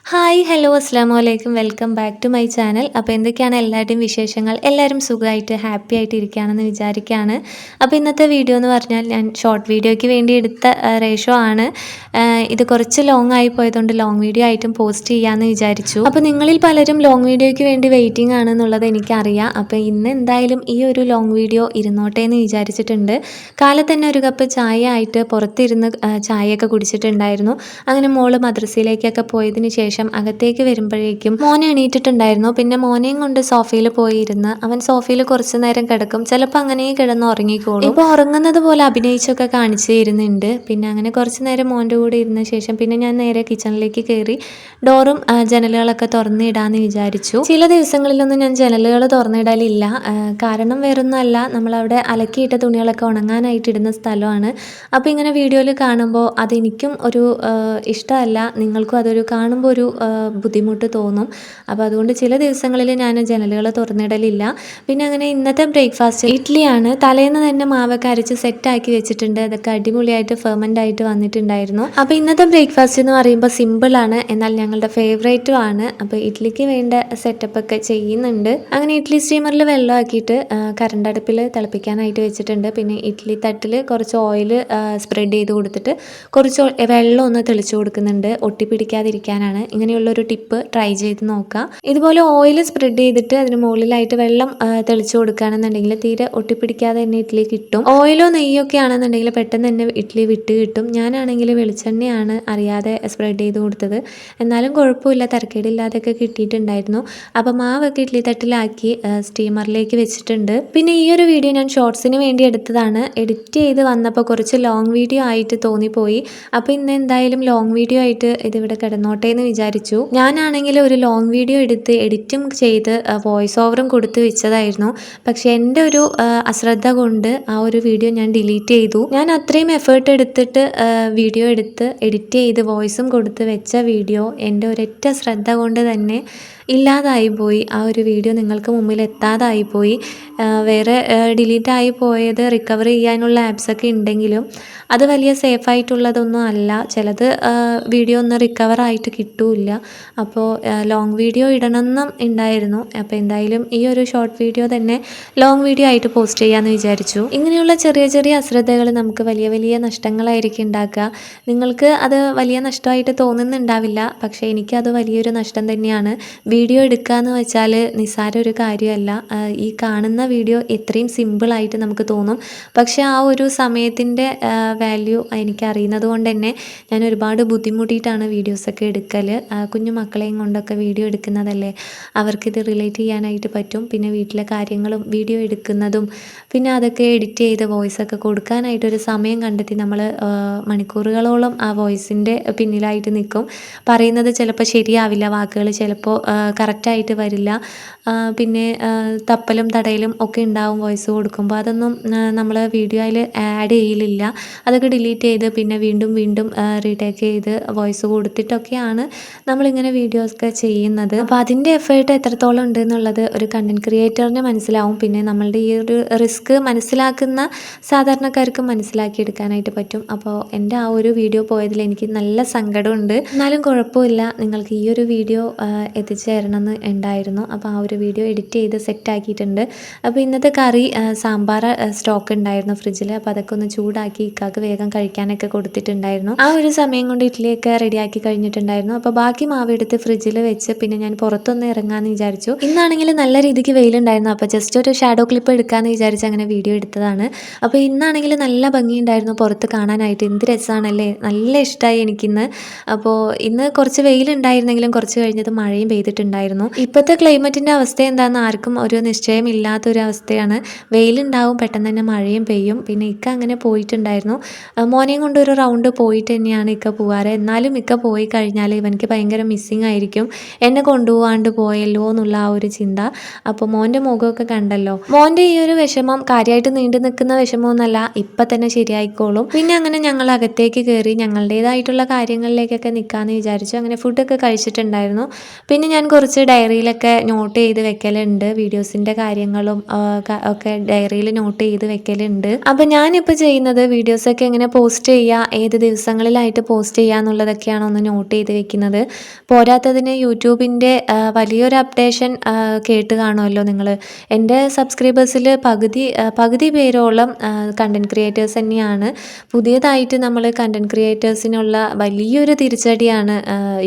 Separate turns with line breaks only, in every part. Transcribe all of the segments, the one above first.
Hi hello അസ്സാം വലൈക്കും welcome back to my channel. അപ്പോൾ എന്തൊക്കെയാണ് എല്ലാവരുടെയും വിശേഷങ്ങൾ? എല്ലാവരും സുഖമായിട്ട് ഹാപ്പി ആയിട്ട് ഇരിക്കുകയാണെന്ന് വിചാരിക്കുകയാണ്. അപ്പോൾ ഇന്നത്തെ വീഡിയോ എന്ന് പറഞ്ഞാൽ ഞാൻ ഷോർട്ട് വീഡിയോയ്ക്ക് വേണ്ടി എടുത്ത റേഷോ ആണ്. ഇത് കുറച്ച് ലോങ് ആയി പോയതുകൊണ്ട് ലോങ് വീഡിയോ ആയിട്ടും പോസ്റ്റ് ചെയ്യാമെന്ന് വിചാരിച്ചു. അപ്പോൾ നിങ്ങളിൽ പലരും ലോങ് വീഡിയോയ്ക്ക് വേണ്ടി വെയിറ്റിംഗ് ആണെന്നുള്ളത് എനിക്കറിയാം. അപ്പോൾ ഇന്ന് എന്തായാലും ഈ ഒരു ലോങ് വീഡിയോ ഇരുന്നോട്ടെ എന്ന് വിചാരിച്ചിട്ടുണ്ട്. കാലത്ത് തന്നെ ഒരു കപ്പ് ചായ ആയിട്ട് പുറത്തിരുന്ന് ചായയൊക്കെ കുടിച്ചിട്ടുണ്ടായിരുന്നു. അങ്ങനെ മോള് മദ്രസയിലേക്കൊക്കെ പോയതിന് ശേഷം അകത്തേക്ക് വരുമ്പോഴേക്കും മോനെ എണീറ്റിട്ടുണ്ടായിരുന്നു. പിന്നെ മോനെയും കൊണ്ട് സോഫയിൽ പോയിരുന്ന് അവൻ സോഫയിൽ കുറച്ചു നേരം കിടക്കും. ചിലപ്പോൾ അങ്ങനെ കിടന്ന് ഉറങ്ങിക്കോളും. ഇപ്പോൾ ഉറങ്ങുന്നത് പോലെ അഭിനയിച്ചൊക്കെ കാണിച്ചു തരുന്നുണ്ട്. പിന്നെ അങ്ങനെ കുറച്ചു നേരം മോൻ്റെ കൂടെ ഇരുന്ന ശേഷം പിന്നെ ഞാൻ നേരെ കിച്ചണിലേക്ക് കയറി ഡോറും ജനലുകളൊക്കെ തുറന്നിടാന്ന് വിചാരിച്ചു. ചില ദിവസങ്ങളിലൊന്നും ഞാൻ ജനലുകൾ തുറന്നിടലില്ല. കാരണം വേറൊന്നുമല്ല, നമ്മളവിടെ അലക്കിയിട്ട തുണികളൊക്കെ ഉണങ്ങാനായിട്ട് ഇടുന്ന സ്ഥലമാണ്. അപ്പോൾ ഇങ്ങനെ വീഡിയോയിൽ കാണുമ്പോൾ അതെനിക്കും ഒരു ഇഷ്ടമല്ല, നിങ്ങൾക്കും അതൊരു കാണുമ്പോൾ ഒരു ബുദ്ധിമുട്ട് തോന്നും. അപ്പോൾ അതുകൊണ്ട് ചില ദിവസങ്ങളിൽ ഞാൻ ജനലുകൾ തുറന്നിടലില്ല. പിന്നെ അങ്ങനെ ഇന്നത്തെ ബ്രേക്ക്ഫാസ്റ്റ് ഇഡ്ഡലിയാണ്. തലേന്ന് തന്നെ മാവൊക്കെ അരച്ച് സെറ്റാക്കി വെച്ചിട്ടുണ്ട്. അതൊക്കെ അടിപൊളിയായിട്ട് ഫെർമെൻ്റ് ആയിട്ട് വന്നിട്ടുണ്ടായിരുന്നു. അപ്പോൾ ഇന്നത്തെ ബ്രേക്ക്ഫാസ്റ്റ് എന്ന് പറയുമ്പോൾ സിമ്പിളാണ്, എന്നാൽ ഞങ്ങളുടെ ഫേവറേറ്റും ആണ്. അപ്പോൾ ഇഡ്ഡലിക്ക് വേണ്ട സെറ്റപ്പൊക്കെ ചെയ്യുന്നുണ്ട്. അങ്ങനെ ഇഡ്ഡലി സ്റ്റീമറിൽ വെള്ളമാക്കിയിട്ട് കറണ്ട് അടുപ്പിൽ തിളപ്പിക്കാനായിട്ട് വെച്ചിട്ടുണ്ട്. പിന്നെ ഇഡ്ഡലി തട്ടിൽ കുറച്ച് ഓയിൽ സ്പ്രെഡ് ചെയ്ത് കൊടുത്തിട്ട് കുറച്ച് വെള്ളം ഒന്ന് തെളിച്ച് കൊടുക്കുന്നുണ്ട്, ഒട്ടിപ്പിടിക്കാതിരിക്കാനാണ്. ഇങ്ങനെയുള്ളൊരു ടിപ്പ് ട്രൈ ചെയ്ത് നോക്കുക. ഇതുപോലെ ഓയിൽ സ്പ്രെഡ് ചെയ്തിട്ട് അതിന് മുകളിലായിട്ട് വെള്ളം തെളിച്ച് കൊടുക്കുകയാണെന്നുണ്ടെങ്കിൽ തീരെ ഒട്ടിപ്പിടിക്കാതെ തന്നെ ഇഡ്ഡലി കിട്ടും. ഓയിലോ നെയ്യോ ഒക്കെ ആണെന്നുണ്ടെങ്കിൽ പെട്ടെന്ന് തന്നെ ഇഡ്ഡലി വിട്ട് കിട്ടും. ഞാനാണെങ്കിൽ വെളിച്ചെണ്ണയാണ് അറിയാതെ സ്പ്രെഡ് ചെയ്ത് കൊടുത്തത്. എന്നാലും കുഴപ്പമില്ല, തരക്കേടില്ലാതെയൊക്കെ കിട്ടിയിട്ടുണ്ടായിരുന്നു. അപ്പോൾ മാവൊക്കെ ഇഡ്ഡലി തട്ടിലാക്കി സ്റ്റീമറിലേക്ക് വെച്ചിട്ടുണ്ട്. പിന്നെ ഈ ഒരു വീഡിയോ ഞാൻ ഷോർട്സിന് വേണ്ടി എടുത്തതാണ്. എഡിറ്റ് ചെയ്ത് വന്നപ്പോൾ കുറച്ച് ലോങ് വീഡിയോ ആയിട്ട് തോന്നിപ്പോയി. അപ്പോൾ ഇന്ന് എന്തായാലും ലോങ് വീഡിയോ ആയിട്ട് ഇതിവിടെ കിടന്നോട്ടെ എന്ന് വിചാരിച്ചു. ഞാനാണെങ്കിൽ ഒരു ലോങ് വീഡിയോ എടുത്ത് എഡിറ്റും ചെയ്ത് വോയിസ് ഓവറും കൊടുത്ത് വെച്ചതായിരുന്നു. പക്ഷേ എൻ്റെ ഒരു അശ്രദ്ധ കൊണ്ട് ആ ഒരു വീഡിയോ ഞാൻ ഡിലീറ്റ് ചെയ്തു. ഞാൻ അത്രയും എഫേർട്ട് എടുത്തിട്ട് വീഡിയോ എടുത്ത് എഡിറ്റ് ചെയ്ത് വോയിസും കൊടുത്ത് വെച്ച വീഡിയോ എൻ്റെ ഒരൊറ്റ ശ്രദ്ധ കൊണ്ട് തന്നെ ഇല്ലാതായിപ്പോയി. ആ ഒരു വീഡിയോ നിങ്ങൾക്ക് മുമ്പിൽ എത്താതായിപ്പോയി. വേറെ ഡിലീറ്റായി പോയത് റിക്കവർ ചെയ്യാനുള്ള ആപ്സൊക്കെ ഉണ്ടെങ്കിലും അത് വലിയ സേഫായിട്ടുള്ളതൊന്നും അല്ല. ചിലത് വീഡിയോ ഒന്ന് റിക്കവറായിട്ട് കിട്ടില്ല. അപ്പോൾ ലോങ് വീഡിയോ ഇടണമെന്നും ഉണ്ടായിരുന്നു. അപ്പോൾ എന്തായാലും ഈ ഒരു ഷോർട്ട് വീഡിയോ തന്നെ ലോങ് വീഡിയോ ആയിട്ട് പോസ്റ്റ് ചെയ്യാമെന്ന് വിചാരിച്ചു. ഇങ്ങനെയുള്ള ചെറിയ ചെറിയ അശ്രദ്ധകൾ നമുക്ക് വലിയ വലിയ നഷ്ടങ്ങളായിരിക്കും ഉണ്ടാക്കുക. നിങ്ങൾക്ക് അത് വലിയ നഷ്ടമായിട്ട് തോന്നുന്നുണ്ടാവില്ല, പക്ഷേ എനിക്കത് വലിയൊരു നഷ്ടം തന്നെയാണ്. വീഡിയോ എടുക്കുക എന്ന് വെച്ചാൽ നിസ്സാര ഒരു കാര്യമല്ല. ഈ കാണുന്ന വീഡിയോ എത്രയും സിമ്പിളായിട്ട് നമുക്ക് തോന്നും, പക്ഷേ ആ ഒരു സമയത്തിൻ്റെ വാല്യൂ എനിക്കറിയുന്നത് കൊണ്ട് തന്നെ ഞാൻ ഒരുപാട് ബുദ്ധിമുട്ടിയിട്ടാണ് വീഡിയോസൊക്കെ എടുക്കൽ. കുഞ്ഞു മക്കളെയും കൊണ്ടൊക്കെ വീഡിയോ എടുക്കുന്നതല്ലേ, അവർക്കിത് റിലേറ്റ് ചെയ്യാനായിട്ട് പറ്റും. പിന്നെ വീട്ടിലെ കാര്യങ്ങളും വീഡിയോ എടുക്കുന്നതും പിന്നെ അതൊക്കെ എഡിറ്റ് ചെയ്ത് വോയിസൊക്കെ കൊടുക്കാനായിട്ടൊരു സമയം കണ്ടെത്തി നമ്മൾ മണിക്കൂറുകളോളം ആ വോയിസിൻ്റെ പിന്നിലായിട്ട് നിൽക്കും. പറയുന്നത് ചിലപ്പോൾ ശരിയാവില്ല, വാക്കുകൾ ചിലപ്പോൾ കറക്റ്റായിട്ട് വരില്ല. പിന്നെ തപ്പലും തടയലും ഒക്കെ ഉണ്ടാവും വോയിസ് കൊടുക്കുമ്പോൾ. അതൊന്നും നമ്മൾ വീഡിയോയിൽ ആഡ് ചെയ്യലില്ല. അതൊക്കെ ഡിലീറ്റ് ചെയ്ത് പിന്നെ വീണ്ടും വീണ്ടും റീടേക്ക് ചെയ്ത് വോയിസ് കൊടുത്തിട്ടൊക്കെയാണ് നമ്മളിങ്ങനെ വീഡിയോസൊക്കെ ചെയ്യുന്നത്. അപ്പോൾ അതിൻ്റെ എഫേർട്ട് എത്രത്തോളം ഉണ്ട് എന്നുള്ളത് ഒരു കണ്ടൻറ് ക്രിയേറ്ററിന് മനസ്സിലാവും. പിന്നെ നമ്മളുടെ ഈ ഒരു റിസ്ക് മനസ്സിലാക്കുന്ന സാധാരണക്കാർക്ക് മനസ്സിലാക്കിയെടുക്കാനായിട്ട് പറ്റും. അപ്പോൾ എൻ്റെ ആ ഒരു വീഡിയോ പോയതിൽ എനിക്ക് നല്ല സങ്കടമുണ്ട്. എന്നാലും കുഴപ്പമില്ല, നിങ്ങൾക്ക് ഈ ഒരു വീഡിയോ എത്തിച്ചേരണമെന്ന് ഉണ്ടായിരുന്നു. അപ്പോൾ ആ ഒരു വീഡിയോ എഡിറ്റ് ചെയ്ത് സെറ്റാക്കിയിട്ടുണ്ട്. അപ്പോൾ ഇന്നത്തെ കറി സാമ്പാർ സ്റ്റോക്ക് ഉണ്ടായിരുന്നു ഫ്രിഡ്ജിൽ. അപ്പോൾ അതൊക്കെ ഒന്ന് ചൂടാക്കി ഇക്കാക്ക് വേഗം കഴിക്കാനൊക്കെ കൊടുത്തിട്ടുണ്ടായിരുന്നു. ആ ഒരു സമയം കൊണ്ട് ഇഡ്ഡലിയൊക്കെ റെഡിയാക്കി കഴിഞ്ഞിട്ടുണ്ടായിരുന്നു. അപ്പോൾ ബാക്കി മാവ് എടുത്ത് ഫ്രിഡ്ജിൽ വെച്ച് പിന്നെ ഞാൻ പുറത്തൊന്ന് ഇറങ്ങാമെന്ന് വിചാരിച്ചു. ഇന്നാണെങ്കിൽ നല്ല രീതിക്ക് വെയിലുണ്ടായിരുന്നു. അപ്പോൾ ജസ്റ്റ് ഒരു ഷാഡോ ക്ലിപ്പ് എടുക്കാമെന്ന് വിചാരിച്ച് അങ്ങനെ വീഡിയോ എടുത്തതാണ്. അപ്പോൾ ഇന്നാണെങ്കിൽ നല്ല ഭംഗിയുണ്ടായിരുന്നു പുറത്ത് കാണാനായിട്ട്. എന്ത് രസമാണല്ലേ, നല്ല ഇഷ്ടമായി എനിക്കിന്ന്. അപ്പോൾ ഇന്ന് കുറച്ച് വെയിലുണ്ടായിരുന്നെങ്കിലും കുറച്ച് കഴിഞ്ഞത് മഴയും പെയ്തിട്ടുണ്ടായിരുന്നു. ഇപ്പോഴത്തെ ക്ലൈമറ്റിൻ്റെ അവസ്ഥ എന്താണെന്ന് ആർക്കും ഒരു നിശ്ചയമില്ലാത്തൊരു അവസ്ഥയാണ്. വെയിലുണ്ടാവും, പെട്ടെന്ന് തന്നെ മഴയും പെയ്യും. പിന്നെ ഇക്ക അങ്ങനെ പോയിട്ടുണ്ടായിരുന്നു. മോനെയും കൊണ്ട് ഒരു റൗണ്ട് പോയിട്ട് തന്നെയാണ് ഇക്ക പോവാറ്. എന്നാലും ഇക്ക പോയി കഴിഞ്ഞാൽ ഇവനിക്ക് ഭയങ്കര മിസ്സിങ് ആയിരിക്കും. എന്നെ കൊണ്ടുപോകാണ്ട് പോയല്ലോ എന്നുള്ള ആ ഒരു ചിന്ത. അപ്പോൾ മോൻ്റെ മുഖമൊക്കെ കണ്ടല്ലോ. മോൻ്റെ ഈ ഒരു വിഷമം കാര്യമായിട്ട് നീണ്ടു നിൽക്കുന്ന വിഷമമൊന്നുമല്ല, ഇപ്പം തന്നെ ശരിയായിക്കോളും. പിന്നെ അങ്ങനെ ഞങ്ങൾ അകത്തേക്ക് കയറി ഞങ്ങളുടേതായിട്ടുള്ള കാര്യങ്ങളിലേക്കൊക്കെ നിൽക്കാമെന്ന് വിചാരിച്ചു. അങ്ങനെ ഫുഡൊക്കെ കഴിച്ചിട്ടുണ്ടായിരുന്നു. പിന്നെ ഞാൻ കുറച്ച് ഡയറിയിലൊക്കെ നോട്ട് ചെയ്ത് വെക്കലുണ്ട്. വീഡിയോസിൻ്റെ കാര്യങ്ങളും ഒക്കെ ഡയറിയിൽ നോട്ട് ചെയ്ത് വെക്കലുണ്ട്. അപ്പോൾ ഞാനിപ്പോൾ ചെയ്യുന്നത് വീഡിയോസൊക്കെ എങ്ങനെ പോസ്റ്റ് ചെയ്യുക, ഏത് ദിവസങ്ങളിലായിട്ട് പോസ്റ്റ് ചെയ്യുക എന്നുള്ളതൊക്കെയാണ് ഒന്ന് നോട്ട് ചെയ്ത് വെക്കുന്നത്. ചെയ്യുന്നത്. പോരാത്തതിന് യൂട്യൂബിൻ്റെ വലിയൊരു അപ്ഡേഷൻ കേട്ട് കാണുമല്ലോ നിങ്ങൾ. എൻ്റെ സബ്സ്ക്രൈബേഴ്സിൽ പകുതി പേരോളം കണ്ടൻറ് ക്രിയേറ്റേഴ്സ് തന്നെയാണ്. പുതിയതായിട്ട് നമ്മൾ കണ്ടൻറ് ക്രിയേറ്റേഴ്സിനുള്ള വലിയൊരു തിരിച്ചടിയാണ്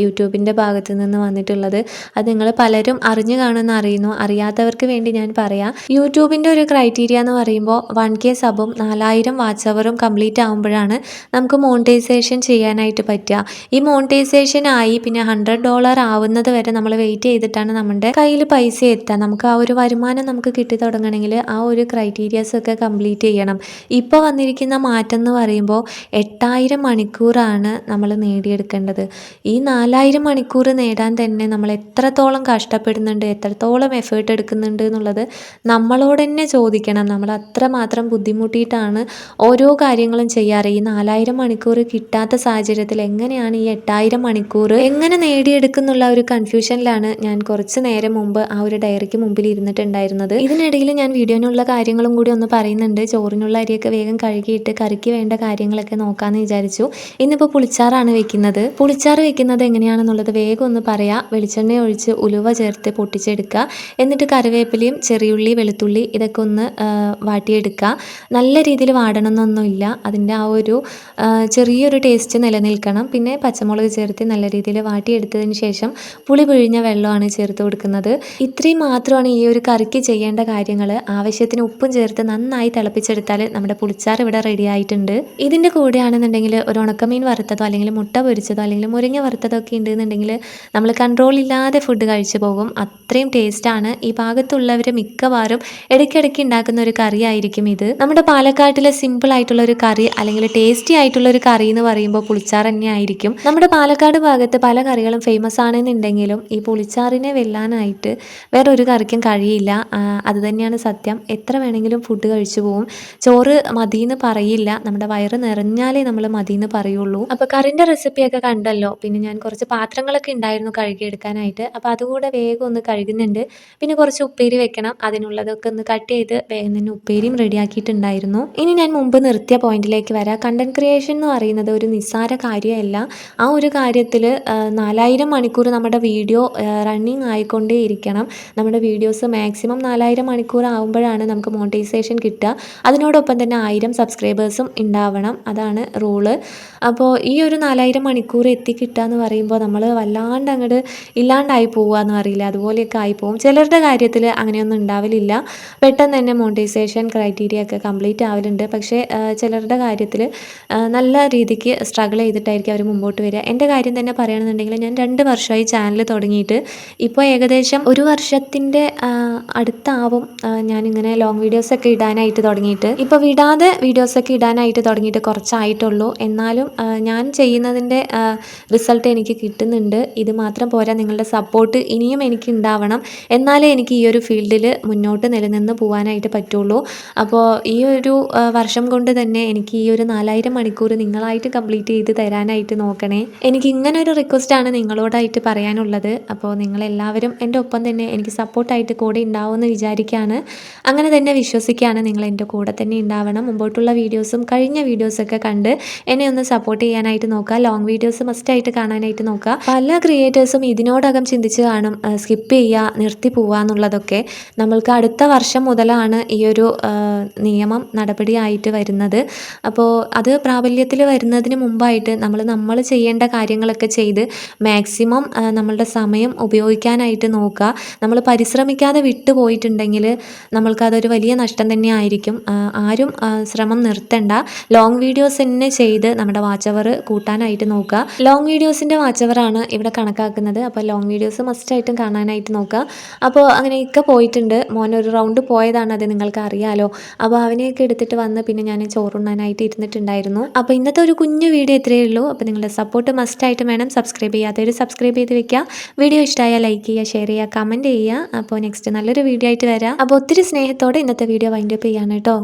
യൂട്യൂബിൻ്റെ ഭാഗത്ത് നിന്ന് വന്നിട്ടുള്ളത്. അത് നിങ്ങൾ പലരും അറിഞ്ഞു കാണുമെന്ന് അറിയുന്നു. അറിയാത്തവർക്ക് വേണ്ടി ഞാൻ പറയാം. യൂട്യൂബിൻ്റെ ഒരു ക്രൈറ്റീരിയ എന്ന് പറയുമ്പോൾ 1K സബും 4000 വാച്ച് അവറും കംപ്ലീറ്റ് ആകുമ്പോഴാണ് നമുക്ക് മോണിറ്റൈസേഷൻ ചെയ്യാനായിട്ട് പറ്റുക. ഈ മോണിറ്റൈസേഷൻ ആയി പിന്നെ $100 ആവുന്നത് വരെ നമ്മൾ വെയിറ്റ് ചെയ്തിട്ടാണ് നമ്മുടെ കയ്യിൽ പൈസ എത്തുക. നമുക്ക് ആ ഒരു വരുമാനം നമുക്ക് കിട്ടി തുടങ്ങണമെങ്കിൽ ആ ഒരു ക്രൈറ്റീരിയാസ് ഒക്കെ കംപ്ലീറ്റ് ചെയ്യണം. ഇപ്പോൾ വന്നിരിക്കുന്ന മാറ്റം എന്ന് പറയുമ്പോൾ 8000 മണിക്കൂറാണ് നമ്മൾ നേടിയെടുക്കേണ്ടത്. ഈ 4000 മണിക്കൂർ നേടാൻ തന്നെ നമ്മൾ എത്രത്തോളം കഷ്ടപ്പെടുന്നുണ്ട്, എത്രത്തോളം എഫേർട്ട് എടുക്കുന്നുണ്ട് എന്നുള്ളത് നമ്മളോട് തന്നെ ചോദിക്കണം. നമ്മൾ അത്രമാത്രം ബുദ്ധിമുട്ടിയിട്ടാണ് ഓരോ കാര്യങ്ങളും ചെയ്യാറ്. ഈ 4000 മണിക്കൂർ കിട്ടാത്ത സാഹചര്യത്തിൽ എങ്ങനെയാണ് ഈ 8000 മണിക്കൂർ എങ്ങനെ നേടിയെടുക്കുന്നുള്ള ഒരു കൺഫ്യൂഷനിലാണ് ഞാൻ കുറച്ച് നേരം മുമ്പ് ആ ഒരു ഡയറിക്ക് മുമ്പിൽ ഇരുന്നിട്ടുണ്ടായിരുന്നത്. ഇതിനിടയിൽ ഞാൻ വീഡിയോനുള്ള കാര്യങ്ങളും കൂടി ഒന്ന് പറയുന്നുണ്ട്. ചോറിനുള്ള അരിയൊക്കെ വേഗം കഴുകിയിട്ട് കറിക്ക് വേണ്ട കാര്യങ്ങളൊക്കെ നോക്കാമെന്ന് വിചാരിച്ചു. ഇന്നിപ്പോൾ പുളിച്ചാറാണ് വെക്കുന്നത്. പുളിച്ചാറ് വെക്കുന്നത് എങ്ങനെയാണെന്നുള്ളത് വേഗം ഒന്ന് പറയാം. വെളിച്ചെണ്ണ ഒഴിച്ച് ഉലുവ ചേർത്ത് പൊട്ടിച്ചെടുക്കുക. എന്നിട്ട് കറിവേപ്പിലയും ചെറിയുള്ളി വെളുത്തുള്ളി ഇതൊക്കെ ഒന്ന് വാട്ടിയെടുക്കുക. നല്ല രീതിയിൽ വാടണമെന്നൊന്നുമില്ല. അതിൻ്റെ ആ ഒരു ചെറിയൊരു ടേസ്റ്റ് നിലനിൽക്കണം. പിന്നെ പച്ചമുളക് ചേർത്ത് നല്ല രീതിയിൽ വാട്ടിയെടുത്തതിന് ശേഷം പുളി പിഴിഞ്ഞ വെള്ളമാണ് ചേർത്ത് കൊടുക്കുന്നത്. ഇത്രയും മാത്രമാണ് ഈ ഒരു കറിക്ക് ചെയ്യേണ്ട കാര്യങ്ങൾ. ആവശ്യത്തിന് ഉപ്പും ചേർത്ത് നന്നായി തിളപ്പിച്ചെടുത്താൽ നമ്മുടെ പുളിച്ചാറ് ഇവിടെ റെഡി ആയിട്ടുണ്ട്. ഇതിൻ്റെ കൂടെയാണെന്നുണ്ടെങ്കിൽ ഒരു ഉണക്കമീൻ വറുത്തതോ അല്ലെങ്കിൽ മുട്ട പൊരിച്ചതോ അല്ലെങ്കിൽ മുരിങ്ങ വറുത്തതോ ഒക്കെ ഉണ്ടെന്നുണ്ടെങ്കിൽ നമ്മൾ കൺട്രോൾ ഇല്ലാതെ ഫുഡ് കഴിച്ചു പോകും. അത്രയും ടേസ്റ്റാണ്. ഈ ഭാഗത്തുള്ളവർ മിക്കവാറും ഇടയ്ക്കിടയ്ക്ക് ഉണ്ടാക്കുന്ന ഒരു കറി ആയിരിക്കും ഇത്. നമ്മുടെ പാലക്കാട്ടിലെ സിമ്പിൾ ആയിട്ടുള്ള ഒരു കറി അല്ലെങ്കിൽ ടേസ്റ്റി ആയിട്ടുള്ള ഒരു കറി എന്ന് പറയുമ്പോൾ പുളിച്ചാറ് തന്നെ ആയിരിക്കും. നമ്മുടെ പാലക്കാട് ഭാഗത്ത് പല കറികളും ഫേമസ് ആണെന്നുണ്ടെങ്കിലും ഈ പുളിച്ചാറിനെ വെല്ലാനായിട്ട് വേറൊരു കറിക്കും കഴിയില്ല. അത് തന്നെയാണ് സത്യം. എത്ര വേണമെങ്കിലും ഫുഡ് കഴിച്ചു പോകും. ചോറ് മതിയെന്ന് പറയില്ല. നമ്മുടെ വയറ് നിറഞ്ഞാലേ നമ്മൾ മതിയെന്ന് പറയുള്ളൂ. അപ്പോൾ കറിൻ്റെ റെസിപ്പിയൊക്കെ കണ്ടല്ലോ. പിന്നെ ഞാൻ കുറച്ച് പാത്രങ്ങളൊക്കെ ഉണ്ടായിരുന്നു കഴുകിയെടുക്കാനായിട്ട്. അപ്പോൾ അതുകൂടെ വേഗം ഒന്ന് കഴുകുന്നുണ്ട്. പിന്നെ കുറച്ച് ഉപ്പേരി വെക്കണം. അതിനുള്ളതൊക്കെ ഒന്ന് കട്ട് ചെയ്ത് വേഗം തന്നെ ഉപ്പേരിയും റെഡിയാക്കിയിട്ടുണ്ടായിരുന്നു. ഇനി ഞാൻ മുമ്പ് നിർത്തിയ പോയിന്റിലേക്ക് വരാം. കണ്ടന്റ് ക്രിയേഷൻ എന്ന് പറയുന്നത് ഒരു നിസ്സാര കാര്യമല്ല. ആ ഒരു കാര്യത്തിൽ 4000 മണിക്കൂർ നമ്മുടെ വീഡിയോ റണ്ണിങ് ആയിക്കൊണ്ടേ ഇരിക്കണം. നമ്മുടെ വീഡിയോസ് മാക്സിമം 4000 മണിക്കൂർ ആകുമ്പോഴാണ് നമുക്ക് മോണിറ്റൈസേഷൻ കിട്ടുക. അതിനോടൊപ്പം തന്നെ 1000 സബ്സ്ക്രൈബേഴ്സും ഉണ്ടാവണം. അതാണ് റൂള്. അപ്പോൾ ഈ ഒരു 4000 മണിക്കൂർ എത്തിക്കിട്ടുക എന്ന് പറയുമ്പോൾ നമ്മൾ വല്ലാണ്ട് അങ്ങോട്ട് ഇല്ലാണ്ടായി പോവുക എന്ന് പറയില്ല, അതുപോലെയൊക്കെ ആയിപ്പോവും. ചിലരുടെ കാര്യത്തിൽ അങ്ങനെയൊന്നും ഉണ്ടാവലില്ല. പെട്ടെന്ന് തന്നെ മോണിറ്റൈസേഷൻ ക്രൈറ്റീരിയ ഒക്കെ കംപ്ലീറ്റ് ആവലുണ്ട്. പക്ഷേ ചിലരുടെ കാര്യത്തിൽ നല്ല രീതിക്ക് സ്ട്രഗിൾ ചെയ്തിട്ടായിരിക്കും അവർ മുമ്പോട്ട് വരിക. എൻ്റെ കാര്യം തന്നെ പറയുകയാണെന്നുണ്ടെങ്കിൽ ഞാൻ 2 വർഷമായി ചാനൽ തുടങ്ങിയിട്ട്. ഇപ്പോൾ ഏകദേശം 1 വർഷത്തിൻ്റെ അടുത്താവും ഞാനിങ്ങനെ ലോങ് വീഡിയോസൊക്കെ ഇടാനായിട്ട് തുടങ്ങിയിട്ട്. ഇപ്പോൾ വിടാതെ വീഡിയോസൊക്കെ ഇടാനായിട്ട് തുടങ്ങിയിട്ട് കുറച്ചായിട്ടുള്ളൂ. എന്നാലും ഞാൻ ചെയ്യുന്നതിൻ്റെ റിസൾട്ട് എനിക്ക് കിട്ടുന്നുണ്ട്. ഇത് മാത്രം പോരാ, നിങ്ങളുടെ സപ്പോർട്ട് ഇനിയും എനിക്ക് ഉണ്ടാവണം. എന്നാലേ എനിക്ക് ഈ ഒരു ഫീൽഡിൽ മുന്നോട്ട് നിലനിന്ന് പോകാനായിട്ട് പറ്റുള്ളൂ. അപ്പോൾ ഈ ഒരു വർഷം കൊണ്ട് തന്നെ എനിക്ക് ഈ ഒരു 4000 മണിക്കൂർ നിങ്ങളായിട്ട് കംപ്ലീറ്റ് ചെയ്ത് തരാനായിട്ട് നോക്കണേ. എനിക്ക് ഇങ്ങനെ ഒരു റിക്വസ്റ്റാണ് നിങ്ങളോടായിട്ട് പറയാനുള്ളത്. അപ്പോൾ നിങ്ങളെല്ലാവരും എൻ്റെ ഒപ്പം തന്നെ എനിക്ക് സപ്പോർട്ടായിട്ട് കൂടെ ഉണ്ടാവുമെന്ന് വിചാരിക്കുകയാണ്. അങ്ങനെ തന്നെ വിശ്വസിക്കുകയാണ്. നിങ്ങൾ എൻ്റെ കൂടെ തന്നെ ഉണ്ടാവണം. മുമ്പോട്ടുള്ള വീഡിയോസും കഴിഞ്ഞ വീഡിയോസൊക്കെ കണ്ട് എന്നെ ഒന്ന് സപ്പോർട്ട് ചെയ്യാനായിട്ട് നോക്കുക. ലോങ് വീഡിയോസ് മസ്റ്റായിട്ട് കാണാനായിട്ട് നോക്കുക. പല ക്രിയേറ്റേഴ്സും ഇതിനോടകം ചിന്തിച്ച് കാണും സ്കിപ്പ് ചെയ്യുക, നിർത്തി പോവുക എന്നുള്ളതൊക്കെ. നമ്മൾക്ക് അടുത്ത വർഷം മുതലാണ് ഈ ഒരു നിയമം നടപടിയായിട്ട് വരുന്നത്. അപ്പോൾ അത് പ്രാബല്യത്തിൽ വരുന്നതിന് മുമ്പായിട്ട് നമ്മൾ ചെയ്യേണ്ട കാര്യങ്ങളൊക്കെ ചെയ്ത് മാക്സിമം നമ്മളുടെ സമയം ഉപയോഗിക്കാനായിട്ട് നോക്കുക. നമ്മൾ പരിശ്രമിക്കാതെ വിട്ടു പോയിട്ടുണ്ടെങ്കിൽ നമ്മൾക്കതൊരു വലിയ നഷ്ടം തന്നെ ആയിരിക്കും. ആരും ശ്രമം നിർത്തണ്ട. ലോങ് വീഡിയോസ് തന്നെ ചെയ്ത് നമ്മുടെ വാച്ച് അവർ കൂട്ടാനായിട്ട് നോക്കുക. ലോങ് വീഡിയോസിൻ്റെ വാച്ച് അവറാണ് ഇവിടെ കണക്കാക്കുന്നത്. അപ്പോൾ ലോങ് വീഡിയോസ് മസ്റ്റായിട്ടും കാണാനായിട്ട് നോക്കുക. അപ്പോൾ അങ്ങനെയൊക്കെ പോയിട്ടുണ്ട്. മോനൊരു റൗണ്ട് പോയതാണ്, അത് നിങ്ങൾക്ക് അറിയാലോ. അപ്പോൾ അവനെയൊക്കെ എടുത്തിട്ട് വന്ന് പിന്നെ ഞാൻ ചോറുണ്ണാനായിട്ട് ഇരുന്നിട്ടുണ്ടായിരുന്നു. അപ്പോൾ ഇന്നത്തെ ഒരു കുഞ്ഞു വീഡിയോ ഇത്രയേ ഉള്ളൂ. അപ്പോൾ നിങ്ങളുടെ സപ്പോർട്ട് മസ്റ്റായിട്ട് വേണം. സബ്സ്ക്രൈബ് ചെയ്യാത്തവർ സബ്സ്ക്രൈബ് ചെയ്ത് വെക്കുക. വീഡിയോ ഇഷ്ടമായാൽ ലൈക്ക് ചെയ്യുക, ഷെയർ ചെയ്യുക, കമൻറ്റ് ചെയ്യുക. അപ്പോൾ നെക്സ്റ്റ് നല്ലൊരു വീഡിയോ ആയിട്ട് വരാം. അപ്പോൾ ഒത്തിരി സ്നേഹത്തോടെ ഇന്നത്തെ വീഡിയോ വൈൻഡപ്പ് ചെയ്യാണ് കേട്ടോ.